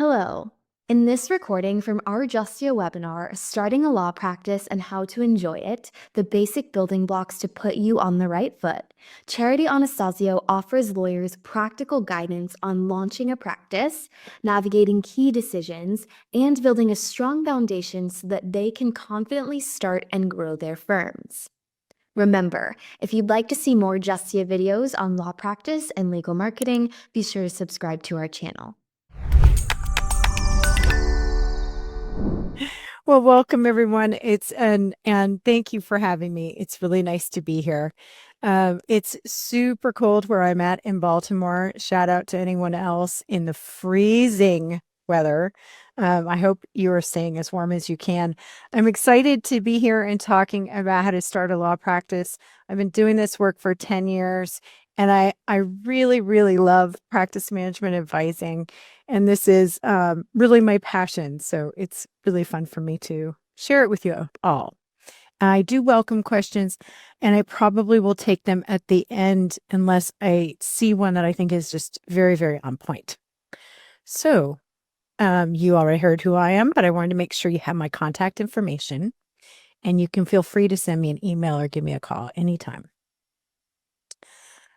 Hello. In this recording from our Justia webinar, Starting a Law Practice and How to Enjoy It, the basic building blocks to put you on the right foot, Charity Anastasio offers lawyers practical guidance on launching a practice, navigating key decisions, and building a strong foundation so that they can confidently start and grow their firms. Remember, if you'd like to see more Justia videos on law practice and legal marketing, be sure to subscribe to our channel. Well, welcome everyone. And thank you for having me. It's really nice to be here. It's super cold where I'm at in Baltimore. Shout out to anyone else in the freezing weather. I hope you are staying as warm as you can. I'm excited to be here and talking about how to start a law practice. I've been doing this work for 10 years, and I really, really love practice management advising. And this is really my passion. So it's really fun for me to share it with you all. I do welcome questions, and I probably will take them at the end unless I see one that I think is just very, very on point. So you already heard who I am, but I wanted to make sure you have my contact information, and you can feel free to send me an email or give me a call anytime.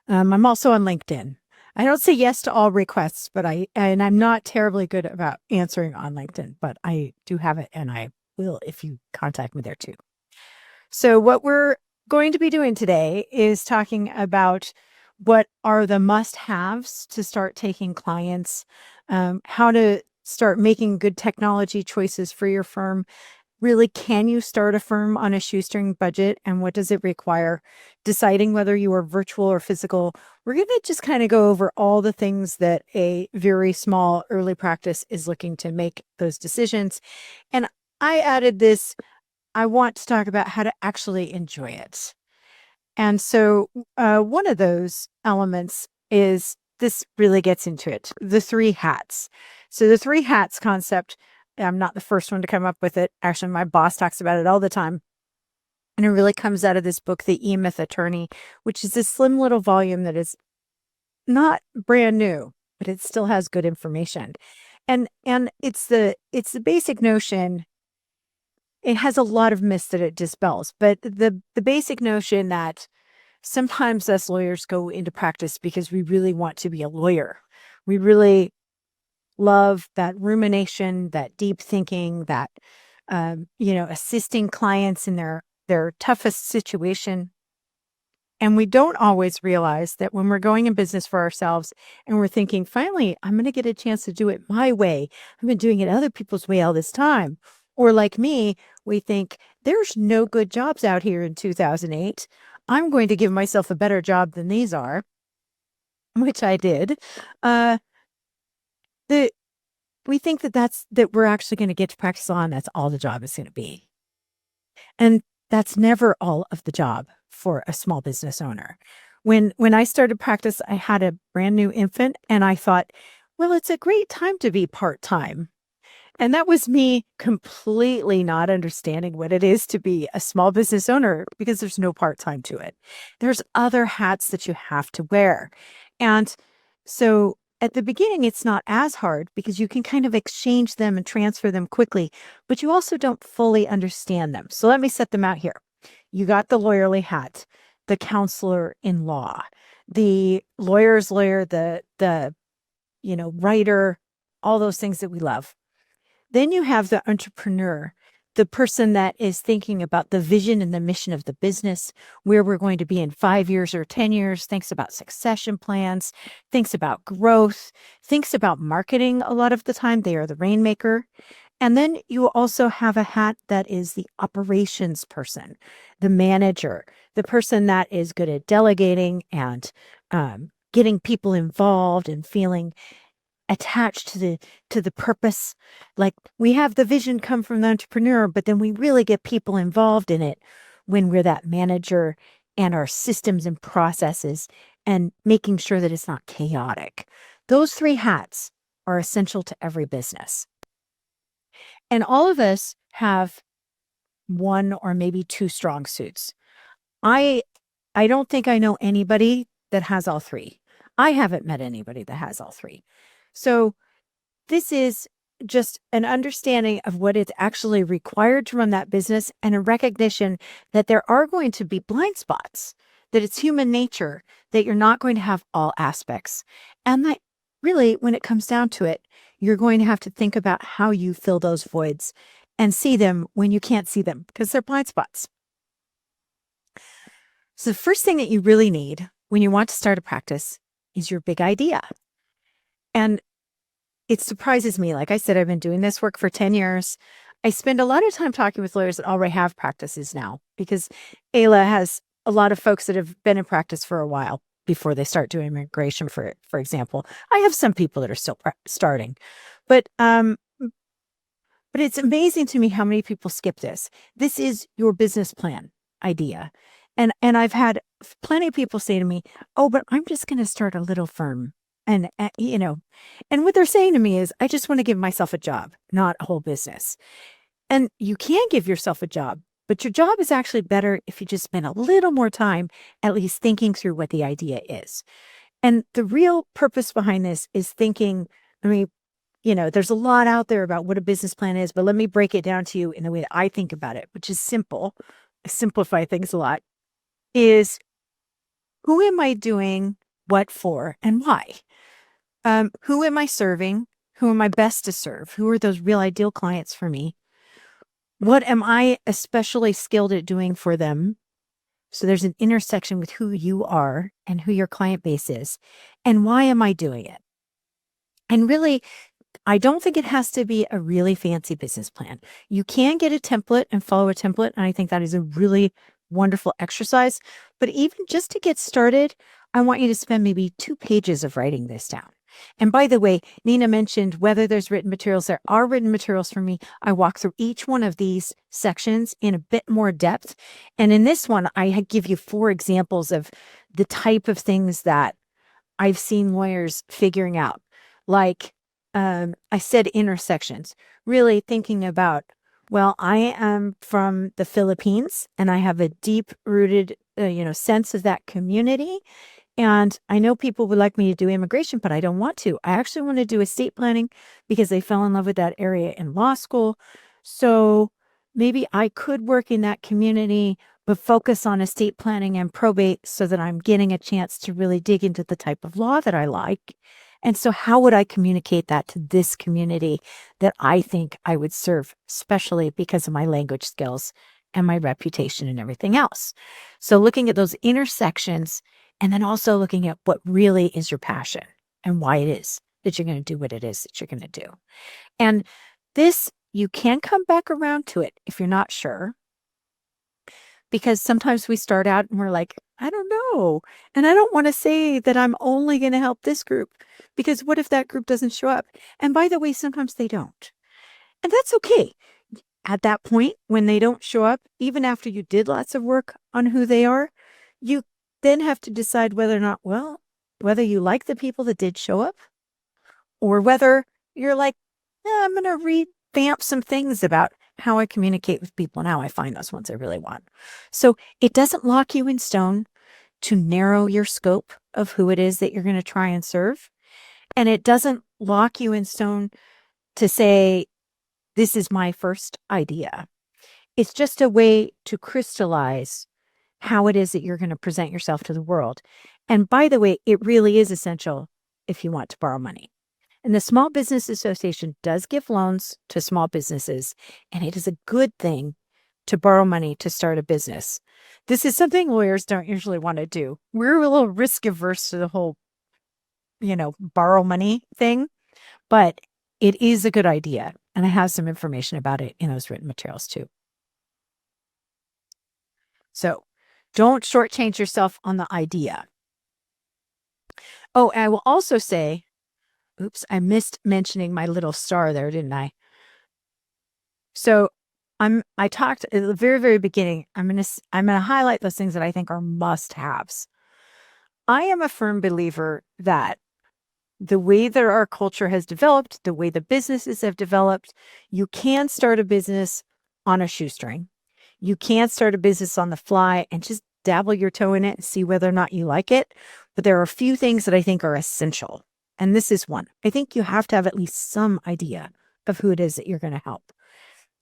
I'm also on LinkedIn. I don't say yes to all requests, but I'm not terribly good about answering on LinkedIn, but I do have it, and I will if you contact me there too. So what we're going to be doing today is talking about what are the must-haves to start taking clients, how to start making good technology choices for your firm. Really, can you start a firm on a shoestring budget, and what does it require? Deciding whether you are virtual or physical. We're going to just kind of go over all the things that a very small early practice is looking to make those decisions. And I added this, I want to talk about how to actually enjoy it. And so one of those elements is this really gets into it, the three hats. So the three hats concept, I'm not the first one to come up with it. Actually, my boss talks about it all the time. And it really comes out of this book, The E-Myth Attorney, which is this slim little volume that is not brand new, but it still has good information. And it's the basic notion. It has a lot of myths that it dispels, but the basic notion that sometimes us lawyers go into practice because we really want to be a lawyer. We really love that rumination, that deep thinking, that assisting clients in their toughest situation. And we don't always realize that when we're going in business for ourselves and we're thinking, finally, I'm going to get a chance to do it my way. I've been doing it other people's way all this time. Or like me, we think there's no good jobs out here in 2008. I'm going to give myself a better job than these are, which I did. We think that we're actually going to get to practice law, and that's all the job is going to be. And that's never all of the job for a small business owner. When I started practice, I had a brand new infant, and I thought, well, it's a great time to be part-time. And that was me completely not understanding what it is to be a small business owner, because there's no part-time to it. There's other hats that you have to wear. And so at the beginning, it's not as hard because you can kind of exchange them and transfer them quickly, but you also don't fully understand them. So let me set them out here. You got the lawyerly hat, the counselor in law, the lawyer's lawyer, the writer, all those things that we love. Then you have the entrepreneur, the person that is thinking about the vision and the mission of the business, where we're going to be in 5 years or 10 years, thinks about succession plans, thinks about growth, thinks about marketing a lot of the time. They are the rainmaker. And then you also have a hat that is the operations person, the manager, the person that is good at delegating and getting people involved and feeling attached to the purpose. Like, we have the vision come from the entrepreneur, but then we really get people involved in it when we're that manager and our systems and processes and making sure that it's not chaotic. Those three hats are essential to every business. And all of us have one or maybe two strong suits. I don't think I know anybody that has all three. I haven't met anybody that has all three. So this is just an understanding of what is actually required to run that business and a recognition that there are going to be blind spots, that it's human nature, that you're not going to have all aspects. And that really, when it comes down to it, you're going to have to think about how you fill those voids and see them when you can't see them because they're blind spots. So the first thing that you really need when you want to start a practice is your big idea. And it surprises me. Like I said, I've been doing this work for 10 years. I spend a lot of time talking with lawyers that already have practices now because Ayla has a lot of folks that have been in practice for a while before they start doing immigration, for example. I have some people that are still starting, but it's amazing to me how many people skip this. This is your business plan idea. And I've had plenty of people say to me, "Oh, but I'm just going to start a little firm." And and what they're saying to me is, "I just want to give myself a job, not a whole business." And you can give yourself a job, but your job is actually better if you just spend a little more time at least thinking through what the idea is. And the real purpose behind this is thinking, I mean, there's a lot out there about what a business plan is, but let me break it down to you in the way that I think about it, which is simple. I simplify things a lot, is who am I doing what for and why? Who am I serving? Who am I best to serve? Who are those real ideal clients for me? What am I especially skilled at doing for them? So there's an intersection with who you are and who your client base is. And why am I doing it? And really, I don't think it has to be a really fancy business plan. You can get a template and follow a template. And I think that is a really wonderful exercise. But even just to get started, I want you to spend maybe 2 pages of writing this down. And by the way, Nina mentioned whether there's written materials. There are written materials for me. I walk through each one of these sections in a bit more depth. And in this one, I give you 4 examples of the type of things that I've seen lawyers figuring out. Like I said, intersections, really thinking about, well, I am from the Philippines and I have a deep rooted, sense of that community. And I know people would like me to do immigration, but I don't want to. I actually want to do estate planning because they fell in love with that area in law school. So maybe I could work in that community, but focus on estate planning and probate so that I'm getting a chance to really dig into the type of law that I like. And so how would I communicate that to this community that I think I would serve, especially because of my language skills and my reputation and everything else? So looking at those intersections and then also looking at what really is your passion and why it is that you're going to do what it is that you're going to do. And this, you can come back around to it if you're not sure. Because sometimes we start out and we're like, I don't know. And I don't want to say that I'm only going to help this group because what if that group doesn't show up? And by the way, sometimes they don't. And that's okay. At that point, when they don't show up, even after you did lots of work on who they are, you then have to decide whether or not, whether you like the people that did show up or whether you're like, I'm going to revamp some things about how I communicate with people and how I find those ones I really want. So it doesn't lock you in stone to narrow your scope of who it is that you're going to try and serve. And it doesn't lock you in stone to say, this is my first idea. It's just a way to crystallize how it is that you're going to present yourself to the world. And by the way, it really is essential if you want to borrow money. And the Small Business Association does give loans to small businesses, and it is a good thing to borrow money to start a business. This is something lawyers don't usually want to do. We're a little risk averse to the whole, borrow money thing, but it is a good idea. And I have some information about it in those written materials too. So don't shortchange yourself on the idea. Oh, I will also say, oops, I missed mentioning my little star there, didn't I? So I talked at the very, very beginning. I'm going to highlight those things that I think are must-haves. I am a firm believer that the way that our culture has developed, the way the businesses have developed, you can start a business on a shoestring. You can start a business on the fly and just dabble your toe in it and see whether or not you like it. But there are a few things that I think are essential. And this is one. I think you have to have at least some idea of who it is that you're going to help.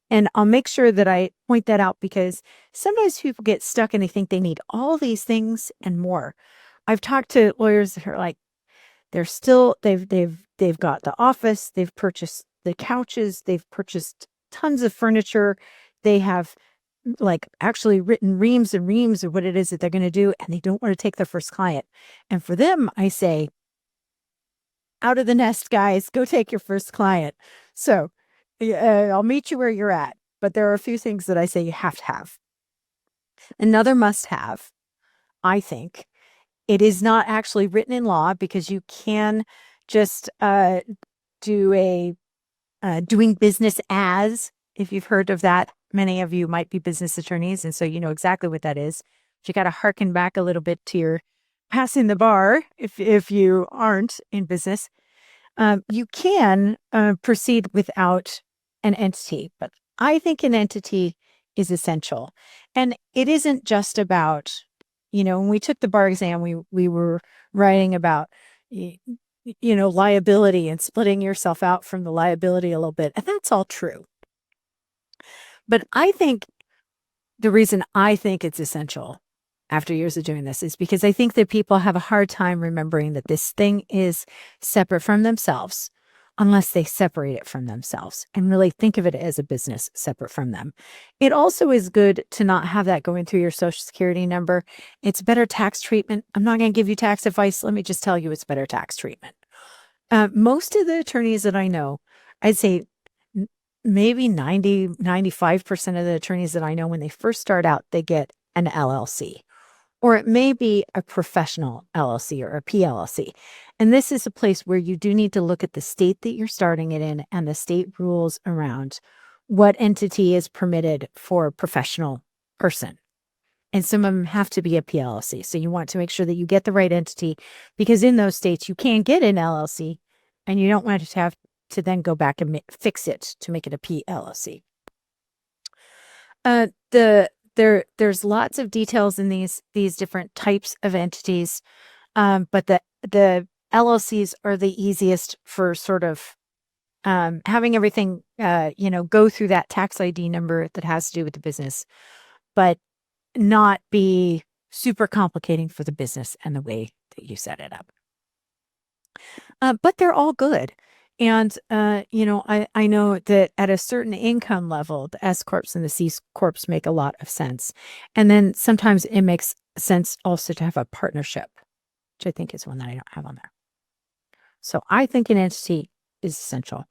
And I'll make sure that I point that out because sometimes people get stuck and they think they need all these things and more. I've talked to lawyers that are like, they've got the office, they've purchased the couches, they've purchased tons of furniture. They have like actually written reams and reams of what it is that they're going to do, and they don't want to take their first client. And for them, I say, out of the nest, guys, go take your first client. So I'll meet you where you're at. But there are a few things that I say you have to have. Another must have, I think, it is not actually written in law because you can just do a doing business as, if you've heard of that. Many of you might be business attorneys, and so you know exactly what that is. But you got to harken back a little bit to your passing the bar if you aren't in business. You can proceed without an entity, but I think an entity is essential. And it isn't just about, when we took the bar exam, we were writing about, liability and splitting yourself out from the liability a little bit. And that's all true. But I think the reason I think it's essential after years of doing this is because I think that people have a hard time remembering that this thing is separate from themselves unless they separate it from themselves and really think of it as a business separate from them. It also is good to not have that going through your Social Security number. It's better tax treatment. I'm not going to give you tax advice. Let me just tell you it's better tax treatment. Most of the attorneys that I know, I'd say maybe 95% of the attorneys that I know, when they first start out, they get an LLC, or it may be a professional LLC or a PLLC. And this is a place where you do need to look at the state that you're starting it in and the state rules around what entity is permitted for a professional person. And some of them have to be a PLLC. So you want to make sure that you get the right entity, because in those states you can get an LLC and you don't want to have to then go back and fix it to make it a PLLC. There's lots of details in these different types of entities, but the LLCs are the easiest for sort of having everything go through that tax ID number that has to do with the business, but not be super complicating for the business and the way that you set it up. But they're all good. And, I know that at a certain income level, the S Corps and the C Corps make a lot of sense. And then sometimes it makes sense also to have a partnership, which I think is one that I don't have on there. So I think an entity is essential.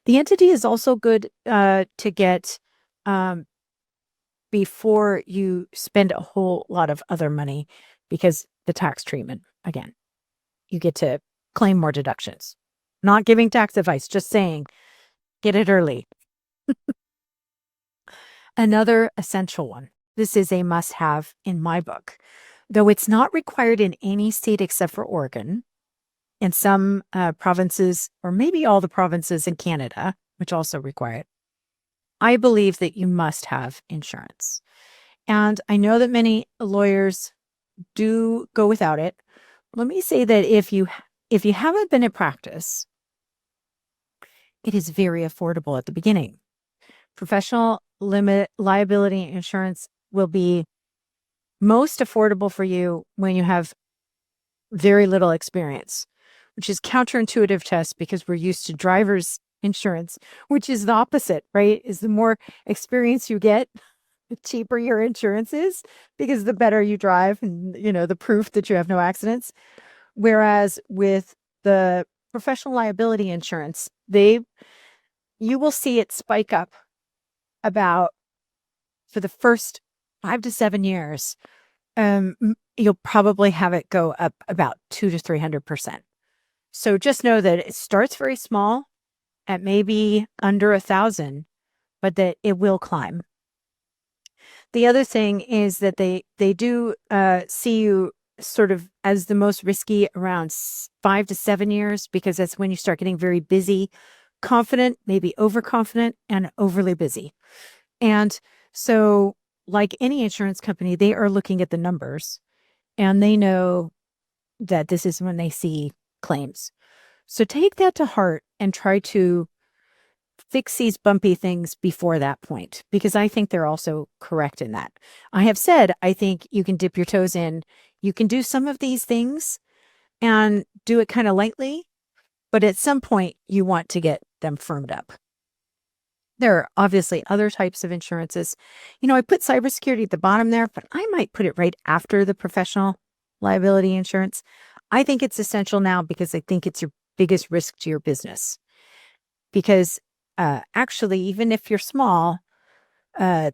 The entity is also good to get before you spend a whole lot of other money, because the tax treatment, again, you get to claim more deductions. Not giving tax advice, just saying, get it early. Another essential one. This is a must-have in my book, though it's not required in any state except for Oregon, and some provinces, or maybe all the provinces in Canada, which also require it. I believe that you must have insurance. And I know that many lawyers do go without it. Let me say that if you haven't been in practice, it is very affordable at the beginning. Professional limit liability insurance will be most affordable for you when you have very little experience, which is counterintuitive to us because we're used to driver's insurance, which is the opposite, right? Is the more experience you get, the cheaper your insurance is, because the better you drive and, the proof that you have no accidents. Whereas with the professional liability insurance, you will see it spike up about, for the first 5 to 7 years, you'll probably have it go up about 200 to 300%. So just know that it starts very small at maybe under 1,000, but that it will climb. The other thing is that they do see you sort of as the most risky around 5 to 7 years, because that's when you start getting very busy, confident, maybe overconfident, and overly busy. And so, like any insurance company, they are looking at the numbers and they know that this is when they see claims. So take that to heart and try to fix these bumpy things before that point, because I think they're also correct in that. I have said, I think you can dip your toes in. You can do some of these things and do it kind of lightly, but at some point you want to get them firmed up. There are obviously other types of insurances. I put cybersecurity at the bottom there, but I might put it right after the professional liability insurance. I think it's essential now because I think it's your biggest risk to your business. Because actually, even if you're small, uh,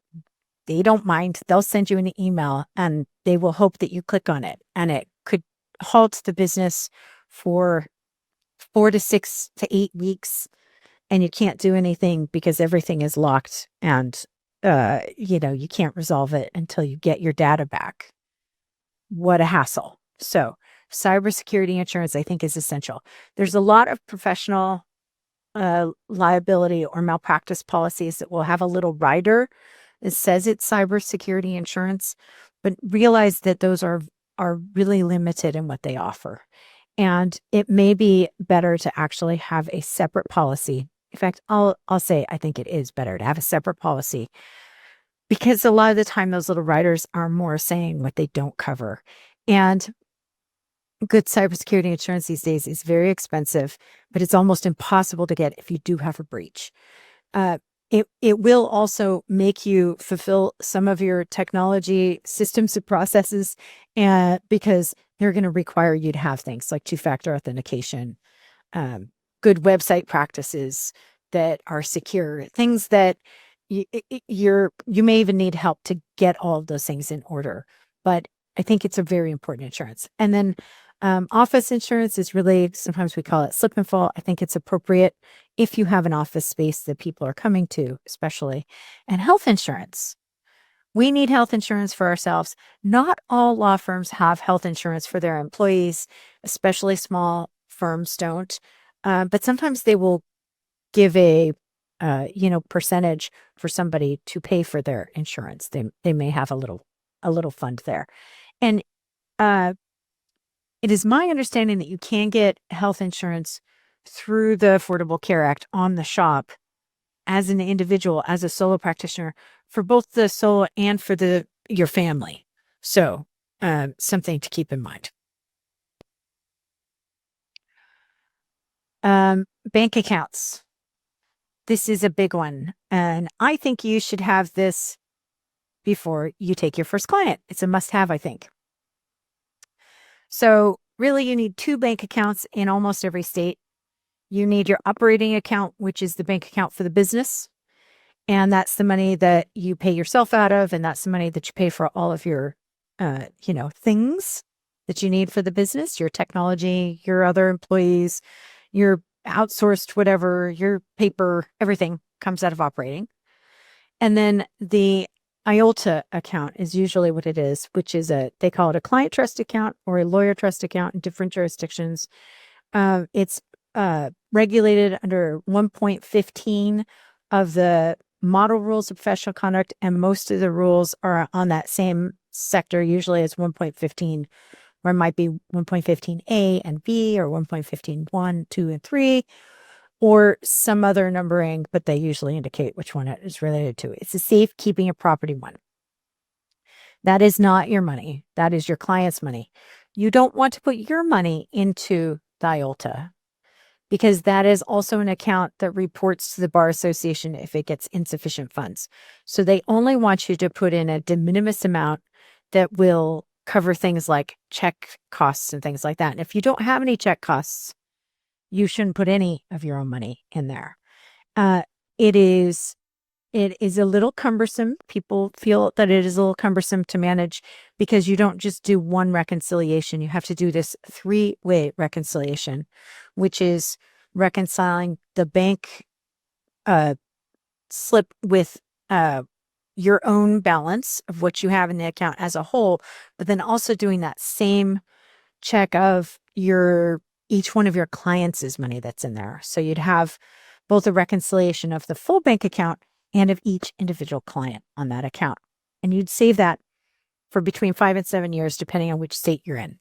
they don't mind. They'll send you an email and they will hope that you click on it. And it could halt the business for 4 to 6 to 8 weeks, and you can't do anything because everything is locked, and you can't resolve it until you get your data back. What a hassle. So cybersecurity insurance, I think, is essential. There's a lot of professional liability or malpractice policies that will have a little rider that says it's cybersecurity insurance, but realize that those are really limited in what they offer. And it may be better to actually have a separate policy. In fact, I'll say I think it is better to have a separate policy, because a lot of the time those little riders are more saying what they don't cover. And good cybersecurity insurance these days is very expensive, but it's almost impossible to get if you do have a breach. It will also make you fulfill some of your technology systems and processes, and because they're going to require you to have things like two-factor authentication, good website practices that are secure, things that you may even need help to get all of those things in order. But I think it's a very important insurance. And then office insurance is really, sometimes we call it slip and fall. I think it's appropriate if you have an office space that people are coming to, especially. And health insurance. We need health insurance for ourselves. Not all law firms have health insurance for their employees, especially small firms don't. But sometimes they will give a percentage for somebody to pay for their insurance. They may have a little fund there. And it is my understanding that you can get health insurance through the Affordable Care Act on the shop as an individual, as a solo practitioner, for both the solo and for your family. So something to keep in mind. Bank accounts. This is a big one. And I think you should have this before you take your first client. It's a must-have, I think. So really, you need 2 bank accounts in almost every state. You need your operating account, which is the bank account for the business. And that's the money that you pay yourself out of. And that's the money that you pay for all of your, things that you need for the business, your technology, your other employees, your outsourced whatever, your paper, everything comes out of operating. And then the IOLTA account is usually what it is, which is they call it a client trust account or a lawyer trust account in different jurisdictions. It's regulated under 1.15 of the model rules of professional conduct, and most of the rules are on that same sector. Usually it's 1.15, or it might be 1.15A and B, or 1.15 1, 2, and 3, or some other numbering, but they usually indicate which one it is related to. It's a safekeeping of property one. That is not your money. That is your client's money. You don't want to put your money into the IOLTA, because that is also an account that reports to the Bar Association if it gets insufficient funds. So they only want you to put in a de minimis amount that will cover things like check costs and things like that. And if you don't have any check costs, you shouldn't put any of your own money in there. It is a little cumbersome. People feel that it is a little cumbersome to manage because you don't just do one reconciliation. You have to do this 3-way reconciliation, which is reconciling the bank slip with your own balance of what you have in the account as a whole, but then also doing that same check of each one of your clients' money that's in there. So you'd have both a reconciliation of the full bank account and of each individual client on that account. And you'd save that for between 5 and 7 years, depending on which state you're in.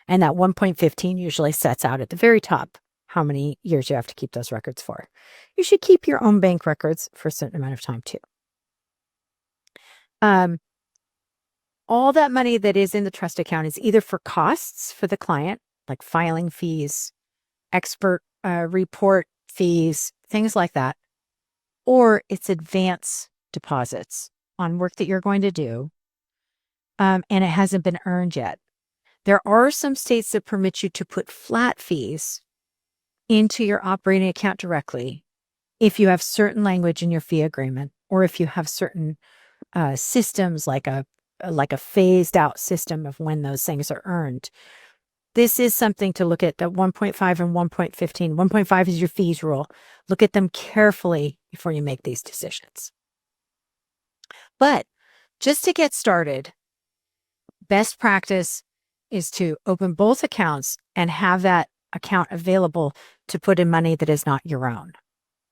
And that 1.15 usually sets out at the very top how many years you have to keep those records for. You should keep your own bank records for a certain amount of time too. All that money that is in the trust account is either for costs for the client, like filing fees, expert report fees, things like that, or it's advance deposits on work that you're going to do, and it hasn't been earned yet. There are some states that permit you to put flat fees into your operating account directly if you have certain language in your fee agreement, or if you have certain systems like a phased out system of when those things are earned. This is something to look at, the 1.5 and 1.15. 1.5 is your fees rule. Look at them carefully before you make these decisions. But just to get started, best practice is to open both accounts and have that account available to put in money that is not your own.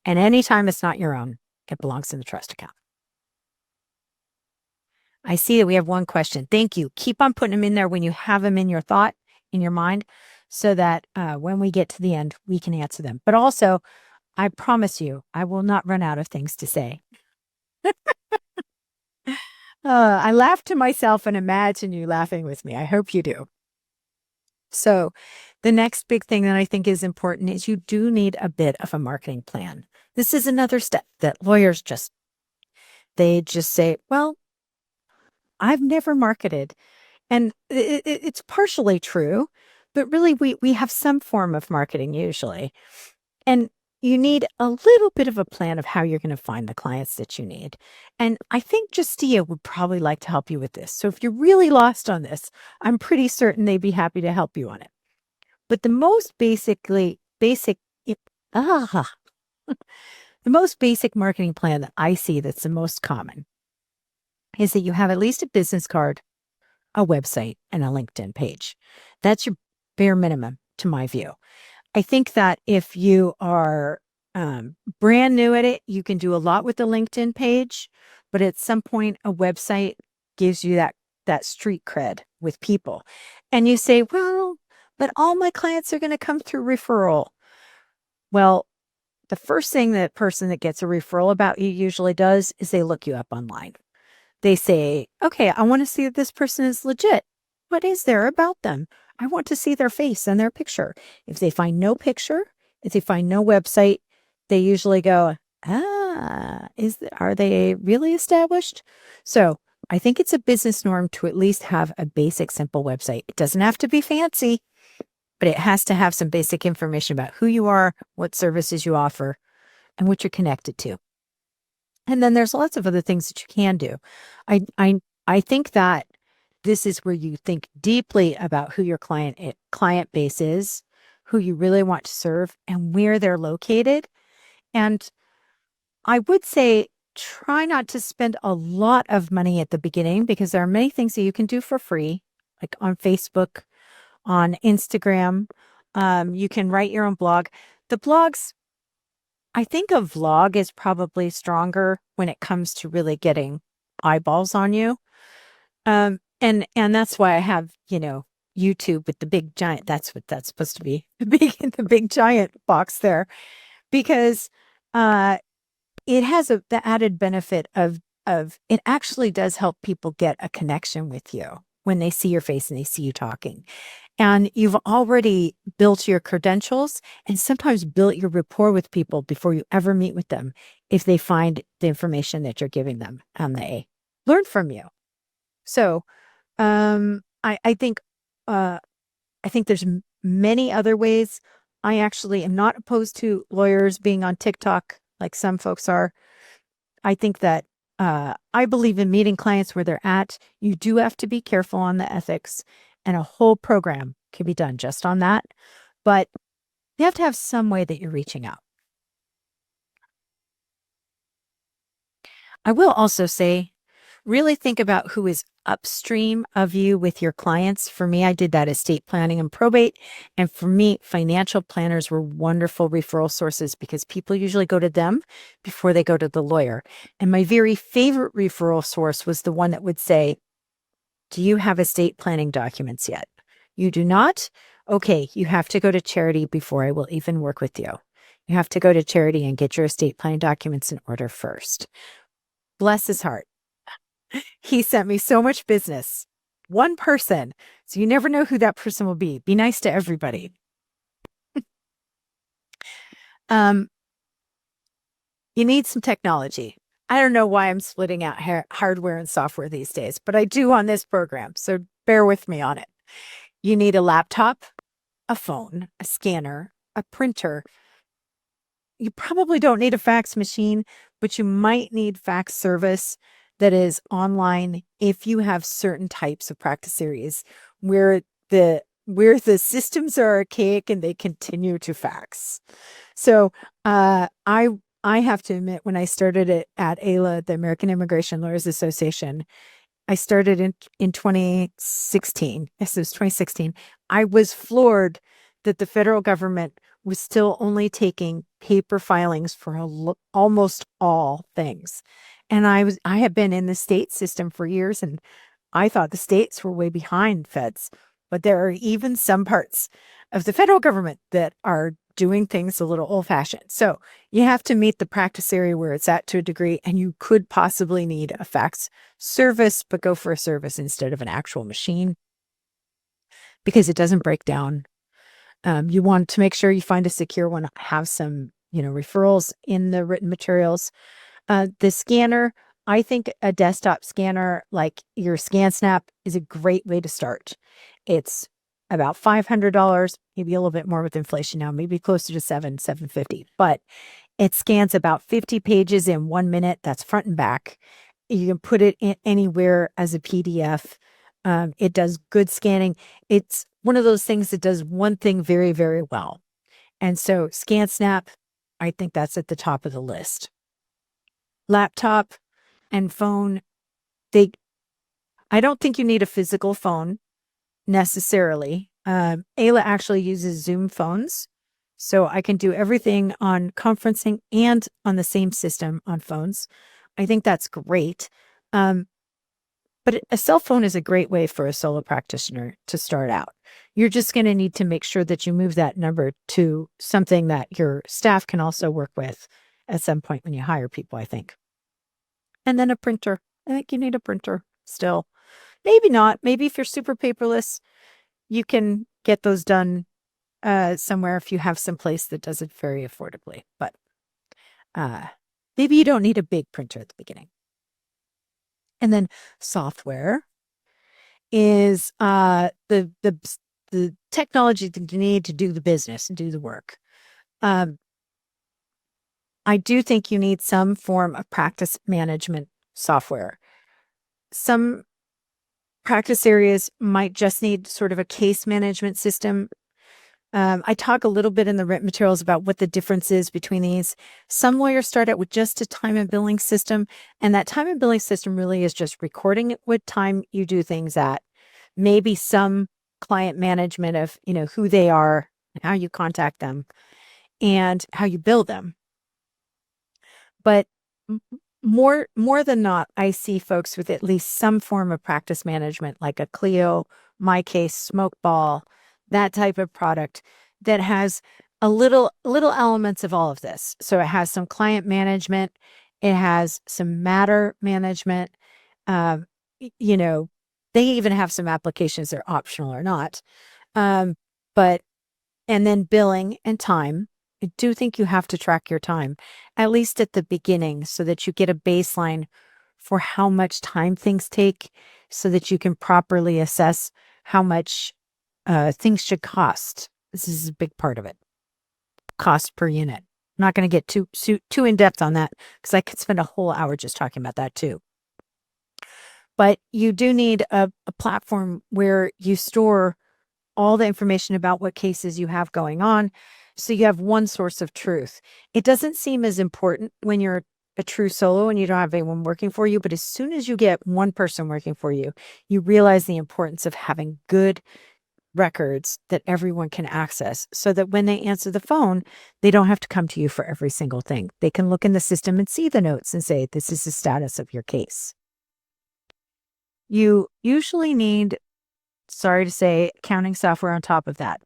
And anytime it's not your own, it belongs in the trust account. I see that we have one question. Thank you. Keep on putting them in there when you have them in your thought, in your mind, so that when we get to the end, we can answer them. But also, I promise you, I will not run out of things to say. I laugh to myself and imagine you laughing with me. I hope you do. So the next big thing that I think is important is you do need a bit of a marketing plan. This is another step that lawyers they just say, well, I've never marketed. And it's partially true, but really we have some form of marketing usually. And you need a little bit of a plan of how you're going to find the clients that you need. And I think Justia would probably like to help you with this. So if you're really lost on this, I'm pretty certain they'd be happy to help you on it. But the most the most basic marketing plan that I see that's the most common is that you have at least a business card, a website, and a LinkedIn page. That's your bare minimum, to my view. I think that if you are brand new at it, you can do a lot with the LinkedIn page, but at some point, a website gives you that street cred with people. And you say, well, but all my clients are going to come through referral. Well, the first thing that person that gets a referral about you usually does is they look you up online. They say, okay, I want to see if this person is legit. What is there about them? I want to see their face and their picture. If they find no picture, if they find no website, they usually go, are they really established? So I think it's a business norm to at least have a basic, simple website. It doesn't have to be fancy, but it has to have some basic information about who you are, what services you offer, and what you're connected to. And then there's lots of other things that you can do. I think that this is where you think deeply about who your client base is, who you really want to serve, and where they're located. And I would say try not to spend a lot of money at the beginning, because there are many things that you can do for free, like on Facebook, on Instagram. You can write your own blog. The blogs, I think a vlog is probably stronger when it comes to really getting eyeballs on you. And that's why I have, YouTube with the big giant, that's what that's supposed to be, the big giant box there, because it has the added benefit of it actually does help people get a connection with you when they see your face and they see you talking. And you've already built your credentials and sometimes built your rapport with people before you ever meet with them, if they find the information that you're giving them and they learn from you. So I think there's many other ways. I actually am not opposed to lawyers being on TikTok like some folks are. I think that I believe in meeting clients where they're at. You do have to be careful on the ethics, and a whole program can be done just on that. But you have to have some way that you're reaching out. I will also say, really think about who is upstream of you with your clients. For me, I did that estate planning and probate. And for me, financial planners were wonderful referral sources because people usually go to them before they go to the lawyer. And my very favorite referral source was the one that would say, do you have estate planning documents yet? You do not? Okay, you have to go to Charity before I will even work with you. You have to go to Charity and get your estate planning documents in order first. Bless his heart. He sent me so much business. One person. So you never know who that person will be. Be nice to everybody. Um, you need some technology. I don't know why I'm splitting out hardware and software these days, but I do on this program. So bear with me on it. You need a laptop, a phone, a scanner, a printer. You probably don't need a fax machine, but you might need fax service that is online if you have certain types of practice areas where the systems are archaic and they continue to fax. So I have to admit, when I started at AILA, the American Immigration Lawyers Association, I started in 2016. Yes, it was 2016. I was floored that the federal government was still only taking paper filings for almost all things. And I have been in the state system for years, and I thought the states were way behind feds, but there are even some parts of the federal government that are doing things a little old fashioned. So you have to meet the practice area where it's at to a degree, and you could possibly need a fax service, but go for a service instead of an actual machine because it doesn't break down. You want to make sure you find a secure one, have some, referrals in the written materials. The scanner, I think a desktop scanner like your ScanSnap is a great way to start. It's about $500, maybe a little bit more with inflation now, maybe closer to $750, but it scans about 50 pages in 1 minute. That's front and back. You can put it in anywhere as a PDF. It does good scanning. It's one of those things that does one thing very, very well. And so ScanSnap, I think that's at the top of the list. Laptop and phone, I don't think you need a physical phone necessarily. Ayla actually uses Zoom phones. So I can do everything on conferencing and on the same system on phones. I think that's great. But a cell phone is a great way for a solo practitioner to start out. You're just going to need to make sure that you move that number to something that your staff can also work with at some point when you hire people, I think. And then a printer. I think you need a printer still. Maybe not. Maybe if you're super paperless, you can get those done somewhere if you have some place that does it very affordably. But maybe you don't need a big printer at the beginning. And then software is the technology that you need to do the business and do the work. I do think you need some form of practice management software. Some practice areas might just need sort of a case management system. I talk a little bit in the written materials about what the difference is between these. Some lawyers start out with just a time and billing system, and that time and billing system really is just recording what time you do things at. Maybe some client management of, who they are, how you contact them, and how you bill them. But more than not, I see folks with at least some form of practice management, like a Clio, My Case, Smokeball, that type of product that has a little elements of all of this. So it has some client management, it has some matter management. Um, they even have some applications that are optional or not. But and then billing and time. I do think you have to track your time, at least at the beginning, so that you get a baseline for how much time things take, so that you can properly assess how much things should cost. This is a big part of it. Cost per unit. I'm not going to get too in depth on that because I could spend a whole hour just talking about that too. But you do need a platform where you store all the information about what cases you have going on. So you have one source of truth. It doesn't seem as important when you're a true solo and you don't have anyone working for you. But as soon as you get one person working for you, you realize the importance of having good records that everyone can access so that when they answer the phone, they don't have to come to you for every single thing. They can look in the system and see the notes and say, this is the status of your case. You usually need, sorry to say, accounting software on top of that.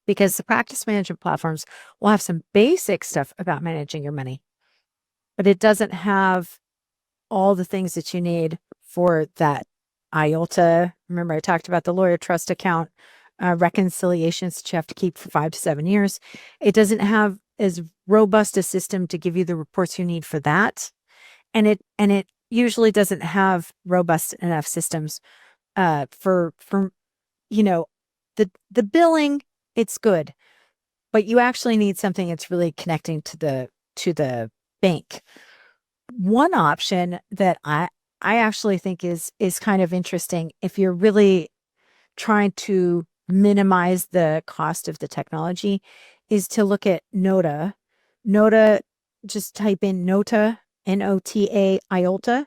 because the practice management platforms will have some basic stuff about managing your money, but it doesn't have all the things that you need for that IOLTA. Remember, I talked about the lawyer trust account reconciliations that you have to keep for 5 to 7 years. It doesn't have as robust a system to give you the reports you need for that, and it usually doesn't have robust enough systems for the billing. It's good, but you actually need something that's really connecting to the bank. One option that I actually think is kind of interesting if you're really trying to minimize the cost of the technology is to look at Nota. Nota, just type in Nota, Nota, IOLTA,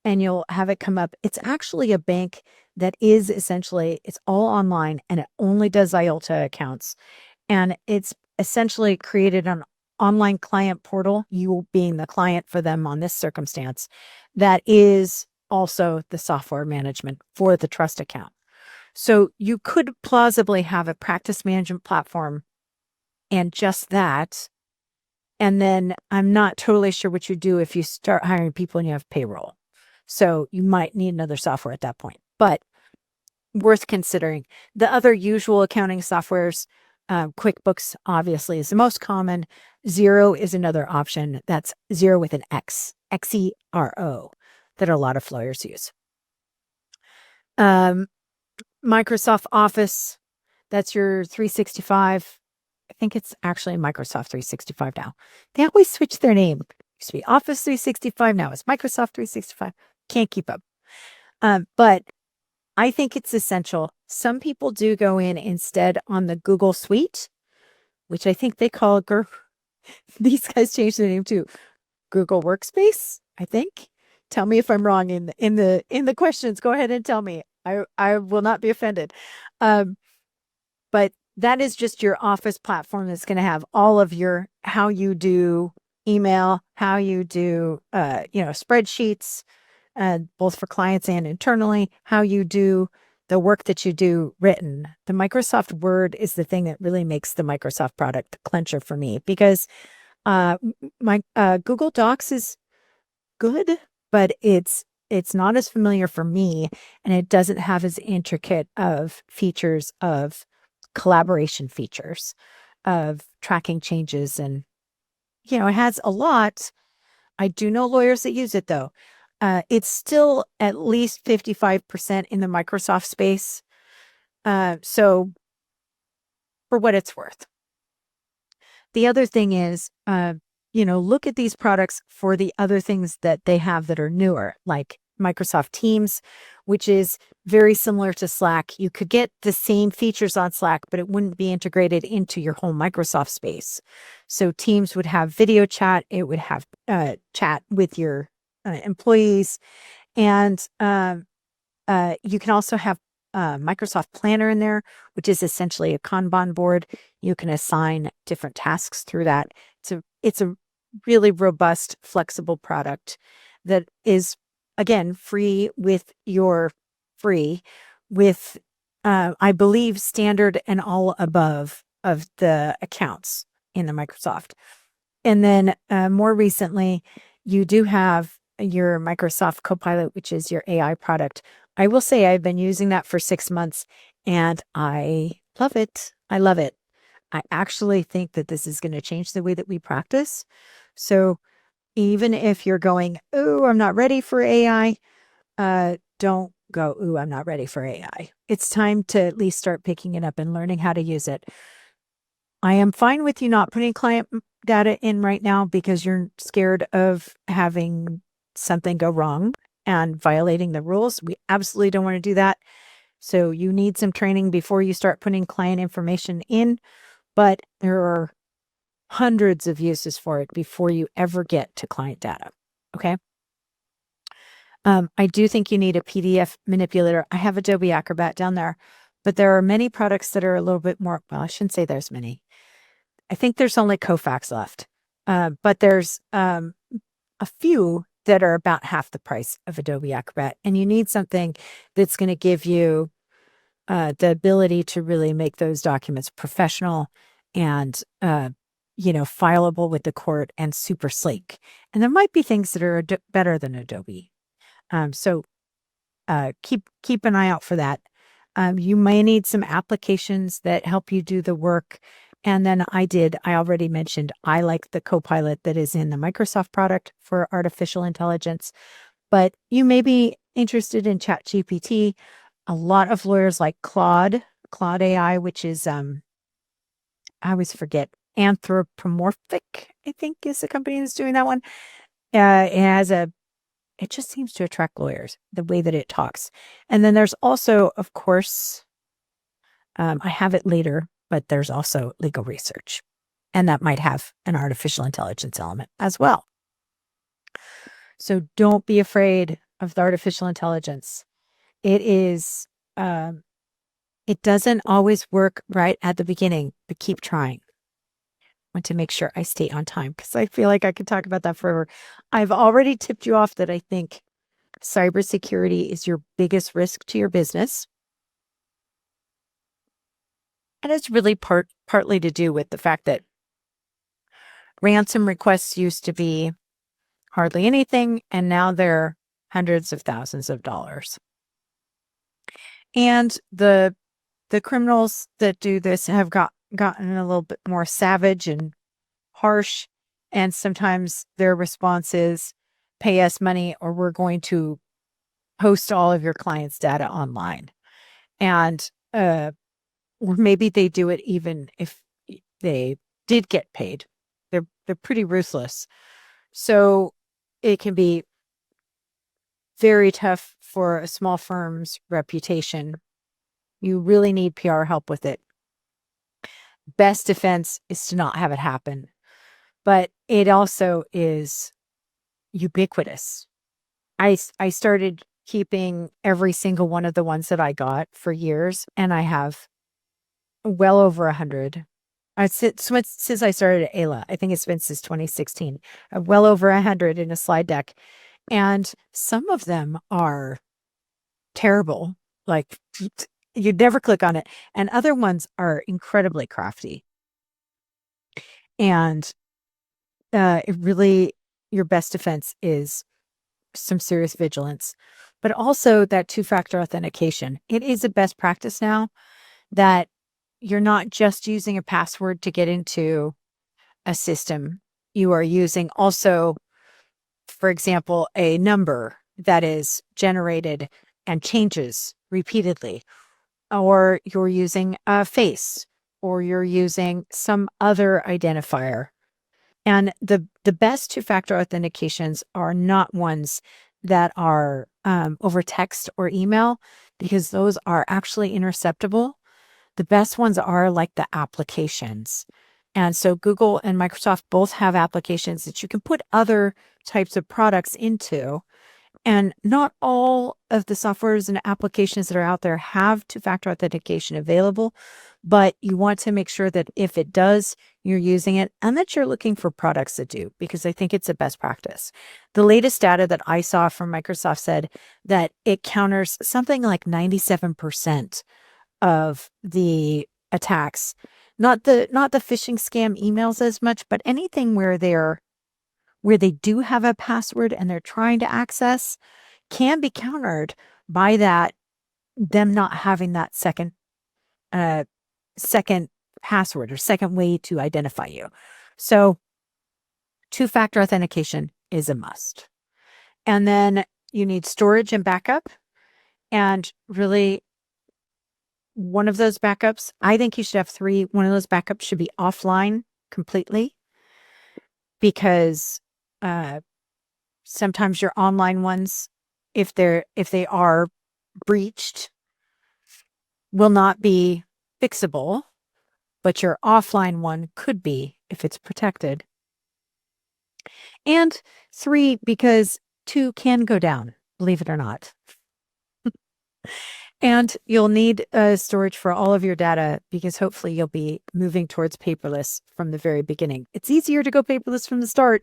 and you'll have it come up. It's actually a bank that is essentially, it's all online and it only does IOLTA accounts. And it's essentially created an online client portal, you being the client for them on this circumstance, that is also the software management for the trust account. So you could plausibly have a practice management platform and just that. And then I'm not totally sure what you do if you start hiring people and you have payroll. So you might need another software at that point, but worth considering. The other usual accounting softwares, QuickBooks obviously is the most common. Xero is another option. That's Xero with an X, Xero, that a lot of lawyers use. Microsoft Office, that's your 365. I think it's actually Microsoft 365 now. They always switch their name. It used to be Office 365, now it's Microsoft 365. Can't keep up. But I think it's essential. Some people do go in instead on the Google Suite, which I think they call these guys changed their name to Google Workspace, I think. Tell me if I'm wrong in the questions. Go ahead and tell me. I will not be offended. But that is just your office platform that's going to have all of your how you do email, how you do spreadsheets, both for clients and internally, how you do the work that you do written. The Microsoft Word is the thing that really makes the Microsoft product the clincher for me, because my Google Docs is good, but it's not as familiar for me, and it doesn't have as intricate of features of collaboration features of tracking changes, and it has a lot. I do know lawyers that use it though. It's still at least 55% in the Microsoft space. So for what it's worth. The other thing is, look at these products for the other things that they have that are newer, like Microsoft Teams, which is very similar to Slack. You could get the same features on Slack, but it wouldn't be integrated into your whole Microsoft space. So Teams would have video chat. It would have chat with your employees. And you can also have Microsoft Planner in there, which is essentially a Kanban board. You can assign different tasks through that. It's a really robust, flexible product that is, again, free with I believe, standard and all above of the accounts in the Microsoft. And then more recently, you do have your Microsoft Copilot, which is your AI product. I will say I've been using that for 6 months and I love it. I love it. I actually think that this is going to change the way that we practice. So even if you're going, "Oh, I'm not ready for AI," don't go, "Ooh, I'm not ready for AI." It's time to at least start picking it up and learning how to use it. I am fine with you not putting client data in right now because you're scared of having something go wrong and violating the rules. We absolutely don't want to do that. So you need some training before you start putting client information in, but there are hundreds of uses for it before you ever get to client data. Okay. I do think you need a PDF manipulator. I have Adobe Acrobat down there, but there are many products that are a little bit more, well, I shouldn't say there's many. I think there's only Kofax left, but there's a few that are about half the price of Adobe Acrobat, and you need something that's going to give you the ability to really make those documents professional and, fileable with the court and super sleek. And there might be things that are better than Adobe. So keep an eye out for that. You may need some applications that help you do the work. And then I already mentioned, I like the Copilot that is in the Microsoft product for artificial intelligence, but you may be interested in ChatGPT. A lot of lawyers like Claude AI, which is, I always forget, Anthropomorphic, I think is the company that's doing that one. It just seems to attract lawyers, the way that it talks. And then there's also, of course, I have it later, but there's also legal research. And that might have an artificial intelligence element as well. So don't be afraid of the artificial intelligence. It is, it doesn't always work right at the beginning, but keep trying. I want to make sure I stay on time because I feel like I could talk about that forever. I've already tipped you off that I think cybersecurity is your biggest risk to your business. And it's really partly to do with the fact that ransom requests used to be hardly anything, and now they're hundreds of thousands of dollars. And the criminals that do this have gotten a little bit more savage and harsh, and sometimes their response is, pay us money or we're going to post all of your clients' data online. And or maybe they do it even if they did get paid. They're pretty ruthless. So it can be very tough for a small firm's reputation. You really need PR help with it. Best defense is to not have it happen. But it also is ubiquitous. I started keeping every single one of the ones that I got for years, and I have well over 100. Since I started at Ayla, I think it's been since 2016, well over 100 in a slide deck. And some of them are terrible, like you'd never click on it. And other ones are incredibly crafty. And it really, your best defense is some serious vigilance, but also that two-factor authentication. It is a best practice now that you're not just using a password to get into a system. You are using also, for example, a number that is generated and changes repeatedly, or you're using a face, or you're using some other identifier. And the best two-factor authentications are not ones that are over text or email, because those are actually interceptable. The best ones are like the applications. And so Google and Microsoft both have applications that you can put other types of products into. And not all of the softwares and applications that are out there have two-factor authentication available, but you want to make sure that if it does, you're using it and that you're looking for products that do, because I think it's a best practice. The latest data that I saw from Microsoft said that it counters something like 97% of the attacks, not the phishing scam emails as much, but anything where they do have a password and they're trying to access can be countered by them not having that second password or second way to identify you. So two-factor authentication is a must. And then you need storage and backup. And really, one of those backups, I think you should have 3. One of those backups should be offline completely, because sometimes your online ones, if they are breached, will not be fixable, but your offline one could be if it's protected. And 3, because 2 can go down, believe it or not. And you'll need storage for all of your data, because hopefully you'll be moving towards paperless from the very beginning. It's easier to go paperless from the start.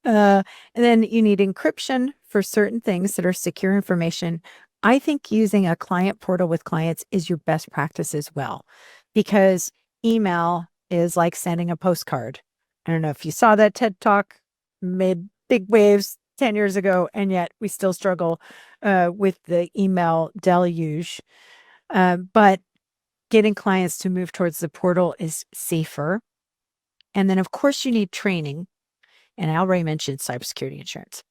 And then you need encryption for certain things that are secure information. I think using a client portal with clients is your best practice as well, because email is like sending a postcard. I don't know if you saw that TED Talk, made big waves 10 years ago, and yet we still struggle with the email deluge. But getting clients to move towards the portal is safer. And then, of course, you need training. And I already mentioned cybersecurity insurance.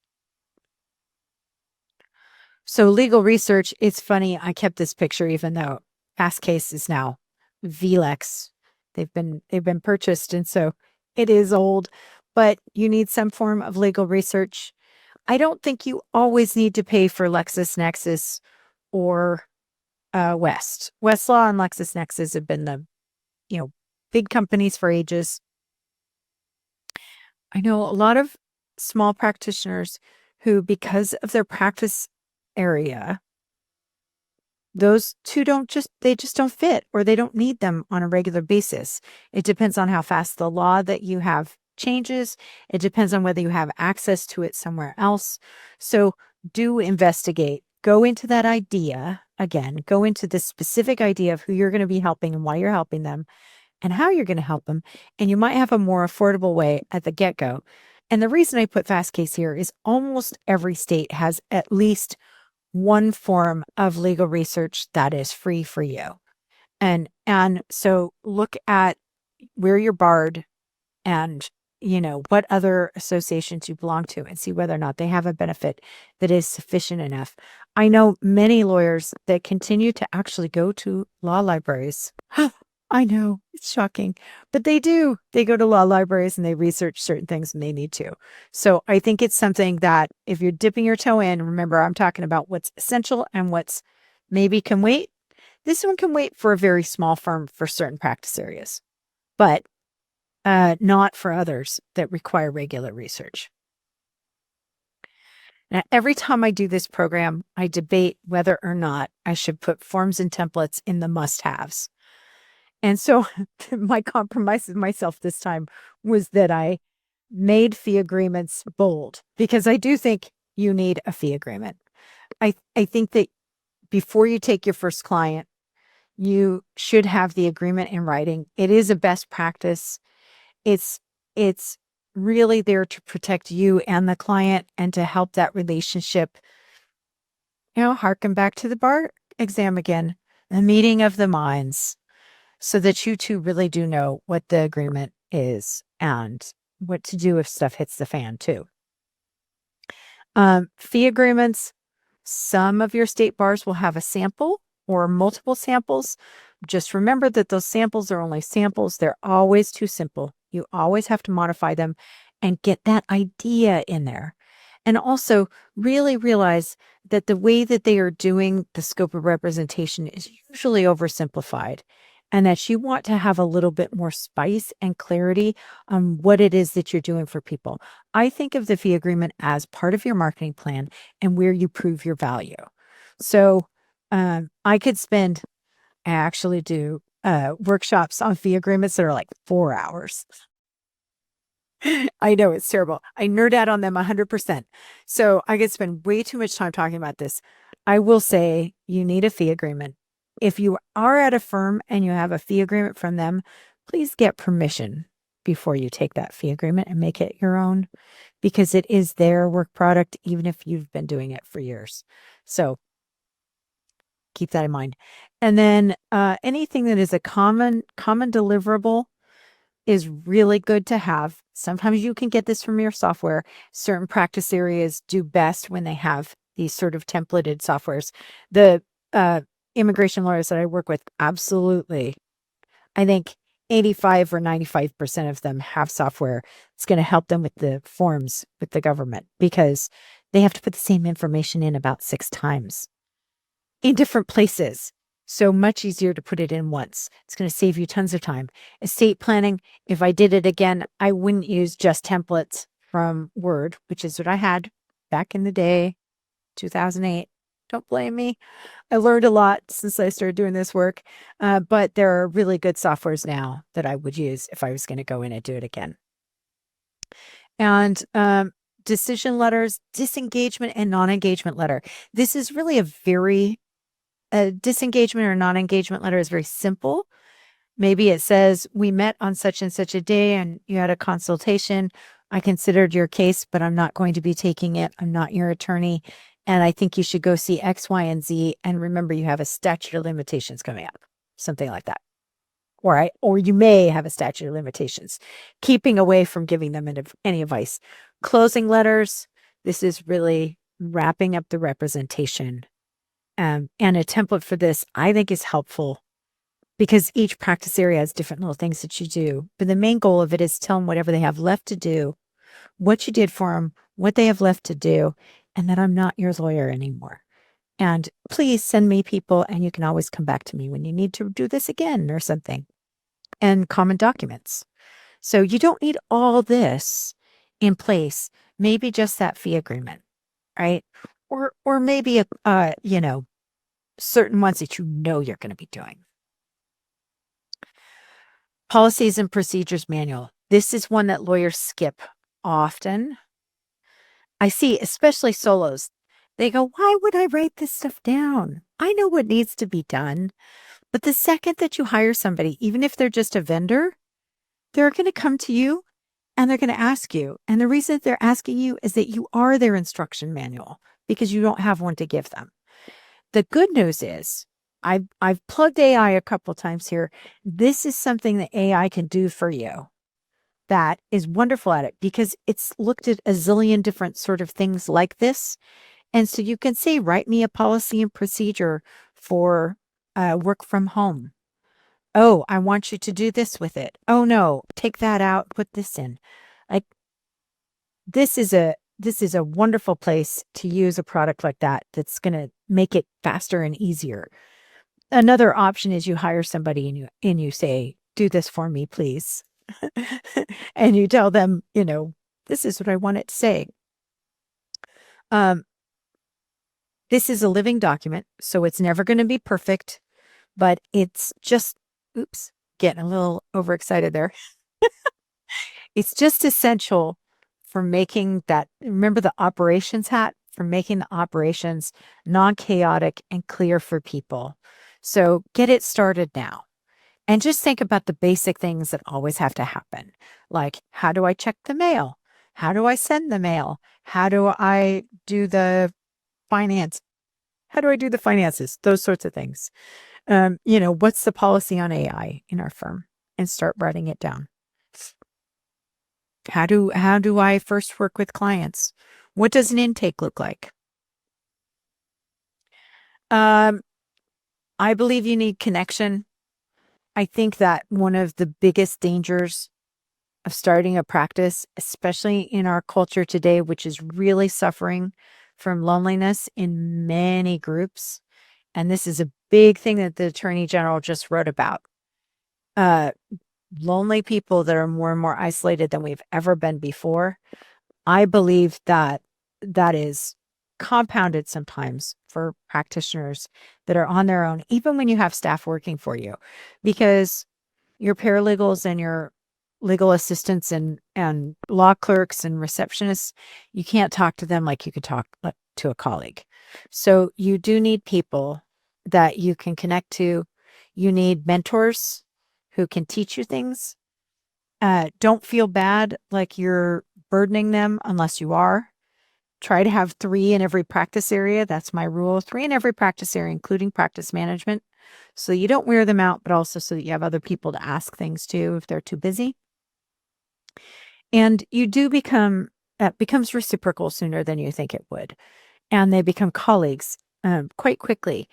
So legal research, it's funny. I kept this picture, even though Fastcase is now VLEX. They've been purchased, and so it is old. But you need some form of legal research. I don't think you always need to pay for LexisNexis or Westlaw and LexisNexis have been the big companies for ages. I know a lot of small practitioners who, because of their practice area, those two they just don't fit, or they don't need them on a regular basis. It depends on how fast the law that you have changes. It depends on whether you have access to it somewhere else. So do investigate. Go into that idea again, go into the specific idea of who you're going to be helping and why you're helping them and how you're going to help them. And you might have a more affordable way at the get-go. And the reason I put Fastcase here is almost every state has at least one form of legal research that is free for you. And so look at where you're barred and what other associations you belong to and see whether or not they have a benefit that is sufficient enough. I know many lawyers that continue to actually go to law libraries. I know, it's shocking, but they do. They go to law libraries and they research certain things when they need to. So I think it's something that if you're dipping your toe in, remember, I'm talking about what's essential and what's maybe can wait. This one can wait for a very small firm for certain practice areas, but not for others that require regular research. Now, every time I do this program, I debate whether or not I should put forms and templates in the must-haves. And so my compromise with myself this time was that I made fee agreements bold, because I do think you need a fee agreement. I think that before you take your first client, you should have the agreement in writing. It is a best practice. It's really there to protect you and the client and to help that relationship, harken back to the bar exam again, the meeting of the minds, so that you two really do know what the agreement is and what to do if stuff hits the fan too. Fee agreements, some of your state bars will have a sample or multiple samples. Just remember that those samples are only samples. They're always too simple. You always have to modify them and get that idea in there. And also really realize that the way that they are doing the scope of representation is usually oversimplified, and that you want to have a little bit more spice and clarity on what it is that you're doing for people. I think of the fee agreement as part of your marketing plan and where you prove your value. So I could spend, I actually do workshops on fee agreements that are like 4 hours. I know it's terrible. I nerd out on them 100%. So I could spend way too much time talking about this. I will say you need a fee agreement. If you are at a firm and you have a fee agreement from them, please get permission before you take that fee agreement and make it your own, because it is their work product, even if you've been doing it for years. So keep that in mind. And then anything that is a common deliverable is really good to have. Sometimes you can get this from your software. Certain practice areas do best when they have these sort of templated softwares. The immigration lawyers that I work with, absolutely. I think 85 or 95% of them have software that's going to help them with the forms with the government, because they have to put the same information in about 6 times in different places. So much easier to put it in once. It's going to save you tons of time. Estate planning, if I did it again, I wouldn't use just templates from Word, which is what I had back in the day, 2008. Don't blame me. I learned a lot since I started doing this work, but there are really good softwares now that I would use if I was going to go in and do it again. And decision letters, disengagement and non-engagement letter. This is really a disengagement or non-engagement letter is very simple. Maybe it says, we met on such and such a day and you had a consultation. I considered your case, but I'm not going to be taking it. I'm not your attorney. And I think you should go see X, Y, and Z. And remember, you have a statute of limitations coming up, something like that. Or you may have a statute of limitations, keeping away from giving them any advice. Closing letters. This is really wrapping up the representation. And a template for this, I think, is helpful because each practice area has different little things that you do. But the main goal of it is tell them whatever they have left to do, what you did for them, what they have left to do, and that I'm not your lawyer anymore. And please send me people, and you can always come back to me when you need to do this again or something. And common documents. So you don't need all this in place. Maybe just that fee agreement, right? Or maybe certain ones that you're going to be doing. Policies and procedures manual. This is one that lawyers skip often. I see, especially solos. They go, why would I write this stuff down? I know what needs to be done. But the second that you hire somebody, even if they're just a vendor, they're going to come to you and they're going to ask you. And the reason they're asking you is that you are their instruction manual because you don't have one to give them. The good news is I've plugged AI a couple times here. This is something that AI can do for you that is wonderful at it because it's looked at a zillion different sort of things like this. And so you can say, write me a policy and procedure for work from home. Oh, I want you to do this with it. Oh no, take that out, put this in. Like this is a wonderful place to use a product like that that's going to make it faster and easier. Another option is you hire somebody and you say, do this for me, please. And you tell them, this is what I want it to say. This is a living document, so it's never going to be perfect, but it's just, getting a little overexcited there. It's just essential for making that, remember the operations hat, for making the operations non-chaotic and clear for people. So get it started now. And just think about the basic things that always have to happen. Like, how do I check the mail? How do I send the mail? How do I do the finance? How do I do the finances? Those sorts of things. What's the policy on AI in our firm? And start writing it down. How do I first work with clients? What does an intake look like? I believe you need connection. I think that one of the biggest dangers of starting a practice, especially in our culture today, which is really suffering from loneliness in many groups, and this is a big thing that the Attorney General just wrote about. Lonely people that are more and more isolated than we've ever been before. I believe that is compounded sometimes for practitioners that are on their own, even when you have staff working for you, because your paralegals and your legal assistants and law clerks and receptionists, you can't talk to them like you could talk to a colleague. So you do need people that you can connect to. You need mentors who can teach you things. Don't feel bad like you're burdening them unless you are. Try to have 3 in every practice area. That's my rule. 3 in every practice area, including practice management. So you don't wear them out, but also so that you have other people to ask things to if they're too busy. And you do that becomes reciprocal sooner than you think it would. And they become colleagues quite quickly.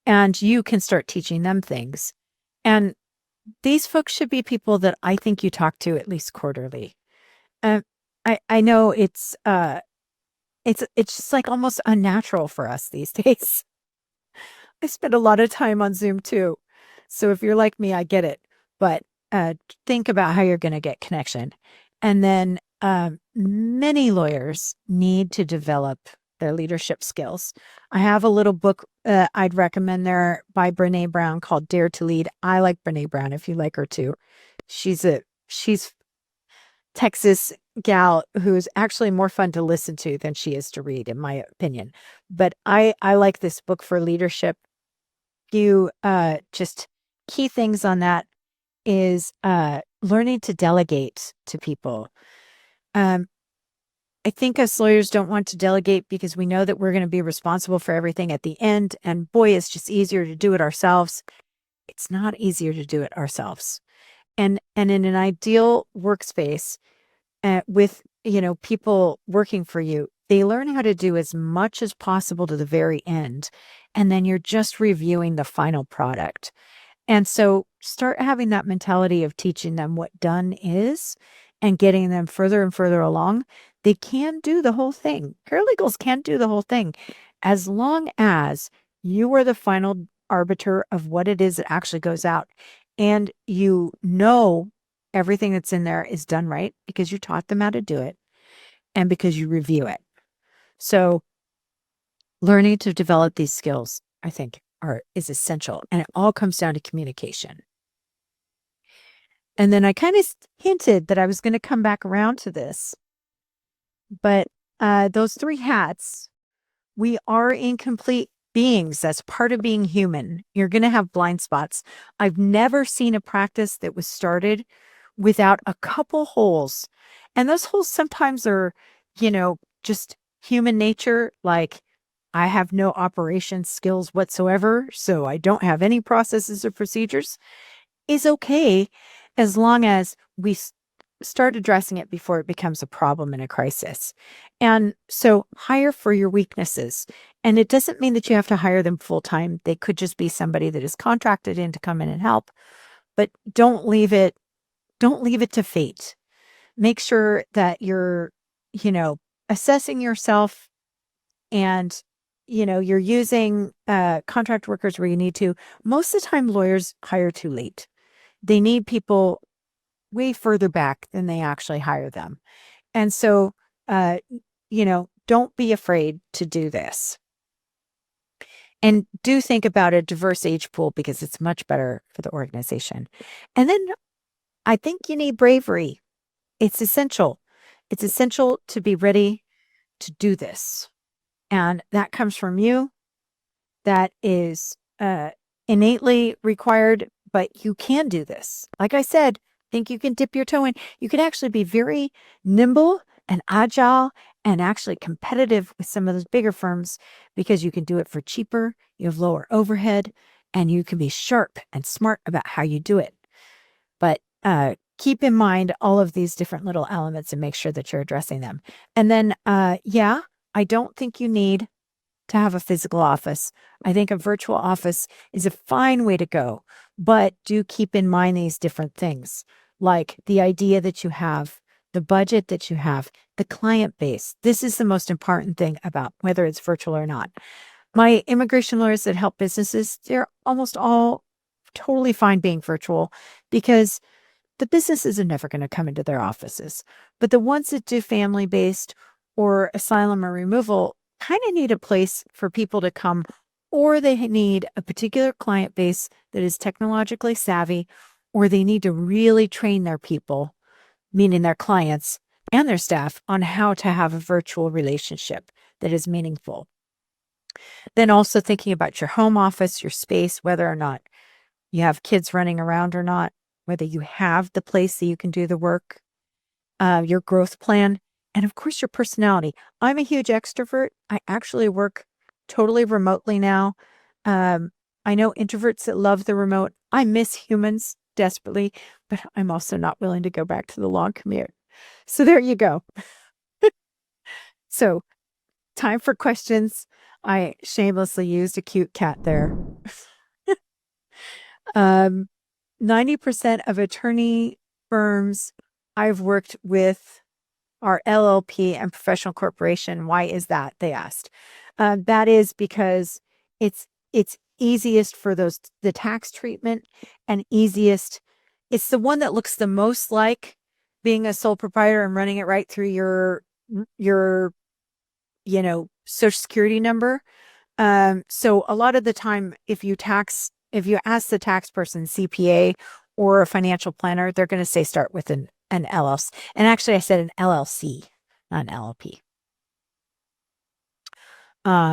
And you can start teaching them things. And these folks should be people that I think you talk to at least quarterly. I know it's just like almost unnatural for us these days. I spend a lot of time on Zoom too. So if you're like me, I get it. But think about how you're going to get connection. And then many lawyers need to develop their leadership skills. I have a little book I'd recommend there by Brene Brown called Dare to Lead. I like Brene Brown if you like her too. She's Texas gal who's actually more fun to listen to than she is to read, in my opinion. But I like this book for leadership. You just key things on that is learning to delegate to people. Um, I think us lawyers don't want to delegate because we know that we're going to be responsible for everything at the end. And boy, it's just easier to do it ourselves. It's not easier to do it ourselves. And in an ideal workspace, with people working for you, they learn how to do as much as possible to the very end, and then you're just reviewing the final product. And so start having that mentality of teaching them what done is and getting them further and further along. They can do the whole thing. Paralegals can do the whole thing as long as you are the final arbiter of what it is that actually goes out, and you know everything that's in there is done right because you taught them how to do it and because you review it. So learning to develop these skills, I think, is essential, and it all comes down to communication. And then I kind of hinted that I was going to come back around to this, but those three hats, we are incomplete beings. That's part of being human. You're going to have blind spots. I've never seen a practice that was started without a couple holes. And those holes sometimes are, just human nature. Like, I have no operation skills whatsoever, so I don't have any processes or procedures, is okay as long as we start addressing it before it becomes a problem and a crisis. And so hire for your weaknesses. And it doesn't mean that you have to hire them full time. They could just be somebody that is contracted in to come in and help, but don't leave it to fate. Make sure that you're, assessing yourself, and you're using contract workers where you need to. Most of the time lawyers hire too late. They need people way further back than they actually hire them. And so, don't be afraid to do this. And do think about a diverse age pool because it's much better for the organization. And then I think you need bravery. It's essential. It's essential to be ready to do this. And that comes from you. That is innately required, but you can do this. Like I said, think you can dip your toe in. You can actually be very nimble and agile and actually competitive with some of those bigger firms because you can do it for cheaper, you have lower overhead, and you can be sharp and smart about how you do it. But keep in mind all of these different little elements and make sure that you're addressing them. And then, I don't think you need to have a physical office. I think a virtual office is a fine way to go, but do keep in mind these different things, like the idea that you have, the budget that you have, the client base. This is the most important thing about whether it's virtual or not. My immigration lawyers that help businesses, they're almost all totally fine being virtual because the businesses are never going to come into their offices. But the ones that do family-based or asylum or removal kind of need a place for people to come, or they need a particular client base that is technologically savvy, or they need to really train their people, meaning their clients and their staff, on how to have a virtual relationship that is meaningful. Then also thinking about your home office, your space, whether or not you have kids running around or not, whether you have the place that you can do the work, your growth plan, and of course, your personality. I'm a huge extrovert. I actually work totally remotely now. I know introverts that love the remote. I miss humans desperately, but I'm also not willing to go back to the long commute. So there you go. So, time for questions. I shamelessly used a cute cat there. 90% of attorney firms I've worked with are LLP and professional corporation. Why is that? They asked. That is because it's easiest for the tax treatment, and easiest. It's the one that looks the most like being a sole proprietor and running it right through your social security number. So a lot of the time, if you ask the tax person, CPA or a financial planner, they're going to say start with an an LLC. And actually, I said an LLC, not an LLP.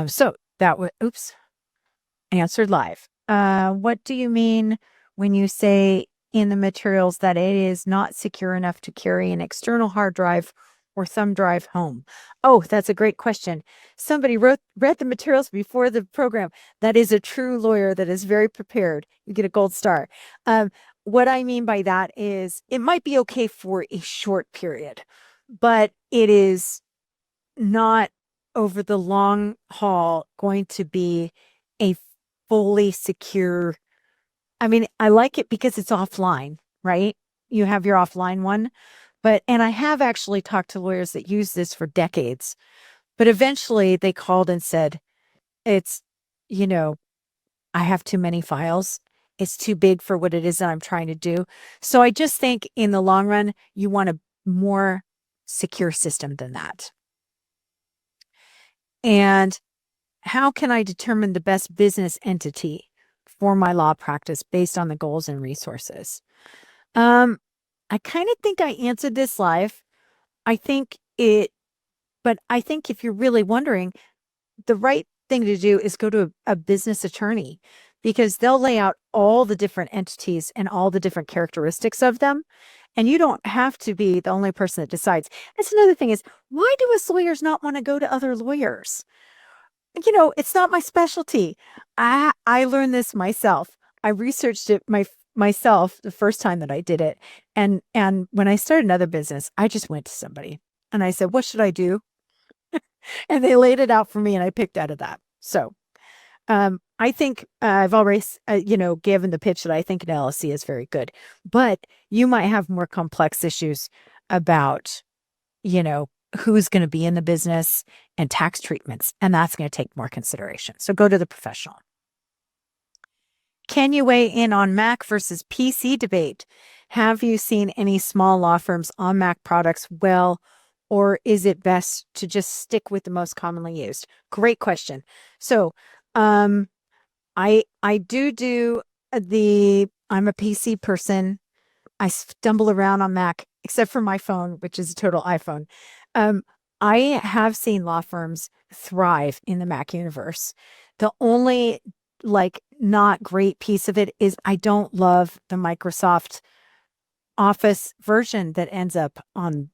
So that was, oops, answered live. What do you mean when you say in the materials that it is not secure enough to carry an external hard drive or thumb drive home? Oh, that's a great question. Somebody read the materials before the program. That is a true lawyer that is very prepared. You get a gold star. What I mean by that is it might be okay for a short period, but it is not over the long haul going to be a fully secure. I mean, I like it because it's offline, right? You have your offline one, and I have actually talked to lawyers that use this for decades, but eventually they called and said, it's, you know, I have too many files. It's too big for what it is that I'm trying to do. So I just think in the long run, you want a more secure system than that. And how can I determine the best business entity for my law practice based on the goals and resources? I kind of think I answered this live. I think but I think if you're really wondering, the right thing to do is go to a business attorney because they'll lay out all the different entities and all the different characteristics of them. And you don't have to be the only person that decides. That's another thing is, why do us lawyers not want to go to other lawyers? It's not my specialty. I learned this myself. I researched it myself the first time that I did it. And when I started another business, I just went to somebody and I said, "What should I do?" And they laid it out for me and I picked out of that. So, I think I've already, given the pitch that I think an LLC is very good, but you might have more complex issues about, who's going to be in the business and tax treatments, and that's going to take more consideration. So go to the professional. Can you weigh in on Mac versus PC debate? Have you seen any small law firms on Mac products or is it best to just stick with the most commonly used? Great question. So, I do I'm a PC person. I stumble around on Mac, except for my phone, which is a total iPhone. Um, I have seen law firms thrive in the Mac universe. The only not great piece of it is I don't love the Microsoft Office version that ends up on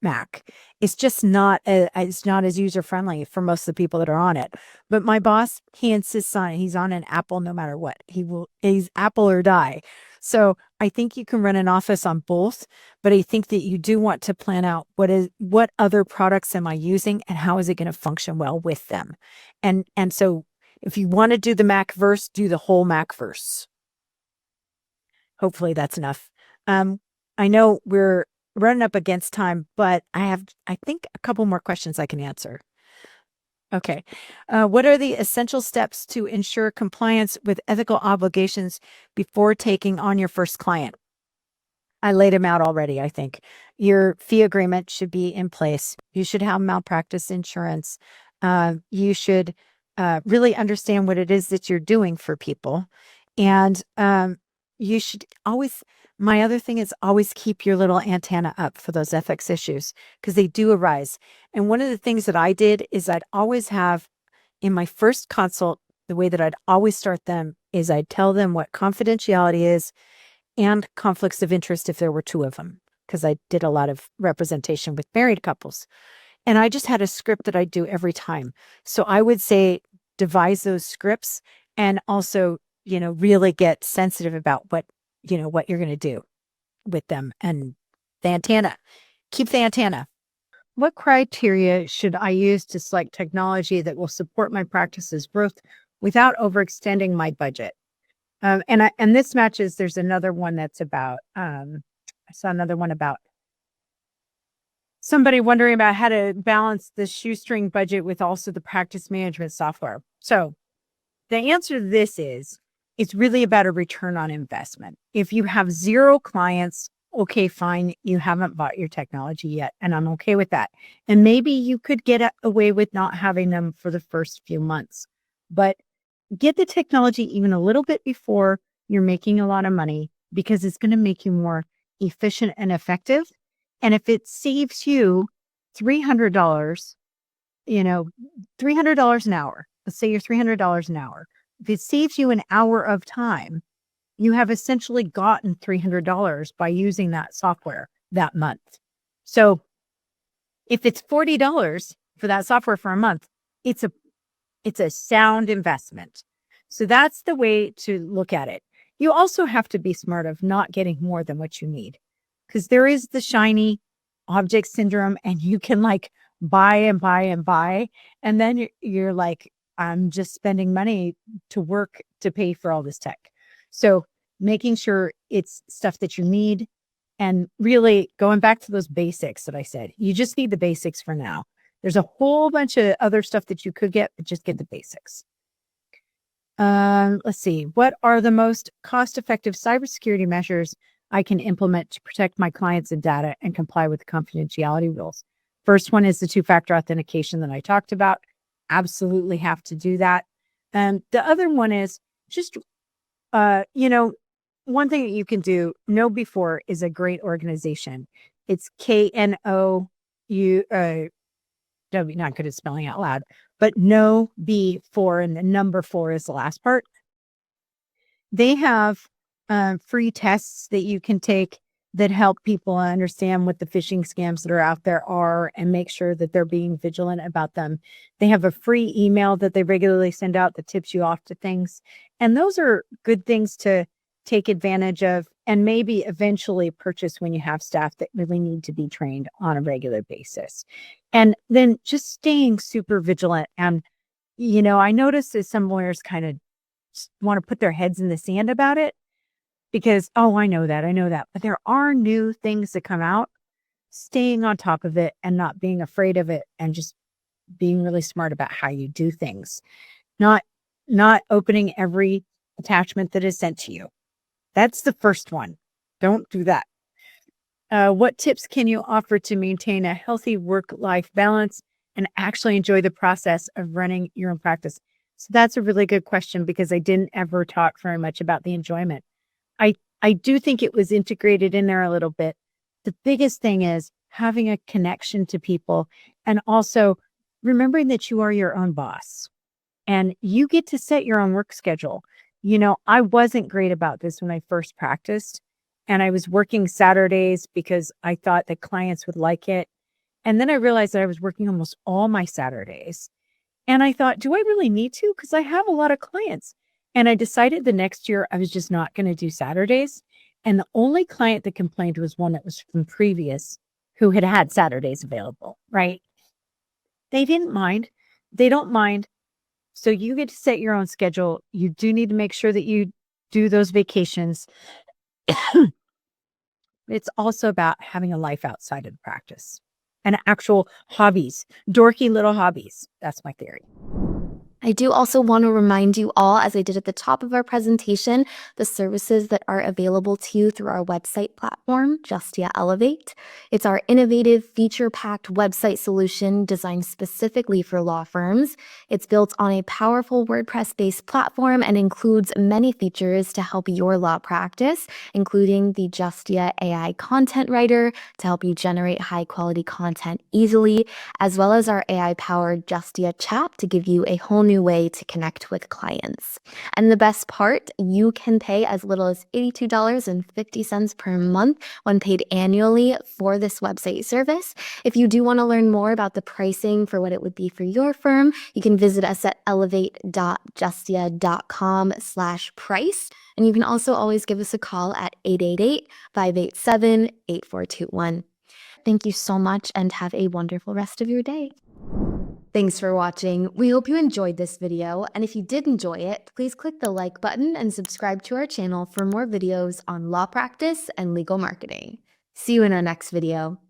Mac. It's just it's not as user friendly for most of the people that are on it. But my boss, he insists on it. He's on an Apple no matter what. He's Apple or die. So I think you can run an office on both, but I think that you do want to plan out what other products am I using and how is it going to function well with them. And so if you want to do the Mac verse, do the whole Mac verse. Hopefully that's enough. I know we're running up against time, but I think, a couple more questions I can answer. Okay. What are the essential steps to ensure compliance with ethical obligations before taking on your first client? I laid them out already, I think. Your fee agreement should be in place. You should have malpractice insurance. You should really understand what it is that you're doing for people. And you should always, my other thing is always keep your little antenna up for those ethics issues because they do arise. And one of the things that I did is I'd always have in my first consult, the way that I'd always start them is I'd tell them what confidentiality is and conflicts of interest if there were two of them, because I did a lot of representation with married couples. And I just had a script that I do every time. So I would say devise those scripts and also, really get sensitive about what you're going to do with them and the antenna. Keep the antenna. What criteria should I use to select technology that will support my practice's growth without overextending my budget? And this matches. There's another one that's about. I saw another one about somebody wondering about how to balance the shoestring budget with also the practice management software. So the answer to this is it's really about a return on investment. If you have 0 clients, okay, fine, you haven't bought your technology yet, and I'm okay with that. And maybe you could get away with not having them for the first few months, but get the technology even a little bit before you're making a lot of money because it's going to make you more efficient and effective. And if it saves you $300, $300 an hour, let's say you're $300 an hour. If it saves you an hour of time, you have essentially gotten $300 by using that software that month. So if it's $40 for that software for a month, it's a sound investment. So that's the way to look at it. You also have to be smart of not getting more than what you need, because there is the shiny object syndrome, and you can like buy and buy and buy. And then you're like, I'm just spending money to work to pay for all this tech. So making sure it's stuff that you need, and really going back to those basics that I said, you just need the basics for now. There's a whole bunch of other stuff that you could get, but just get the basics. Let's see. What are the most cost-effective cybersecurity measures I can implement to protect my clients and data and comply with confidentiality rules? First one is the two-factor authentication that I talked about. Absolutely have to do that. And the other one is just, one thing that you can do, KnowBe4 is a great organization. It's KNOU, not good at spelling out loud, but KnowBe4, and the number 4 is the last part. They have free tests that you can take that help people understand what the phishing scams that are out there are and make sure that they're being vigilant about them. They have a free email that they regularly send out that tips you off to things. And those are good things to take advantage of and maybe eventually purchase when you have staff that really need to be trained on a regular basis. And then just staying super vigilant. And, I noticed that some lawyers kind of want to put their heads in the sand about it because, oh, I know that. But there are new things that come out. Staying on top of it and not being afraid of it, and just being really smart about how you do things. Not opening every attachment that is sent to you. That's the first one. Don't do that. What tips can you offer to maintain a healthy work-life balance and actually enjoy the process of running your own practice? So that's a really good question, because I didn't ever talk very much about the enjoyment. I do think it was integrated in there a little bit. The biggest thing is having a connection to people, and also remembering that you are your own boss and you get to set your own work schedule. I wasn't great about this when I first practiced, and I was working Saturdays because I thought that clients would like it. And then I realized that I was working almost all my Saturdays. And I thought, do I really need to? Because I have a lot of clients. And I decided the next year I was just not going to do Saturdays. And the only client that complained was one that was from previous, who had Saturdays available, right? They didn't mind. They don't mind. So you get to set your own schedule. You do need to make sure that you do those vacations. It's also about having a life outside of the practice and actual hobbies, dorky little hobbies. That's my theory. I do also want to remind you all, as I did at the top of our presentation, the services that are available to you through our website platform, Justia Elevate. It's our innovative, feature-packed website solution designed specifically for law firms. It's built on a powerful WordPress-based platform and includes many features to help your law practice, including the Justia AI content writer to help you generate high-quality content easily, as well as our AI-powered Justia chat to give you a whole new way to connect with clients. And the best part, you can pay as little as $82.50 per month when paid annually for this website service. If you do want to learn more about the pricing for what it would be for your firm, you can visit us at elevate.justia.com/price. And you can also always give us a call at 888-587-8421. Thank you so much and have a wonderful rest of your day. Thanks for watching. We hope you enjoyed this video, and if you did enjoy it, please click the like button and subscribe to our channel for more videos on law practice and legal marketing. See you in our next video.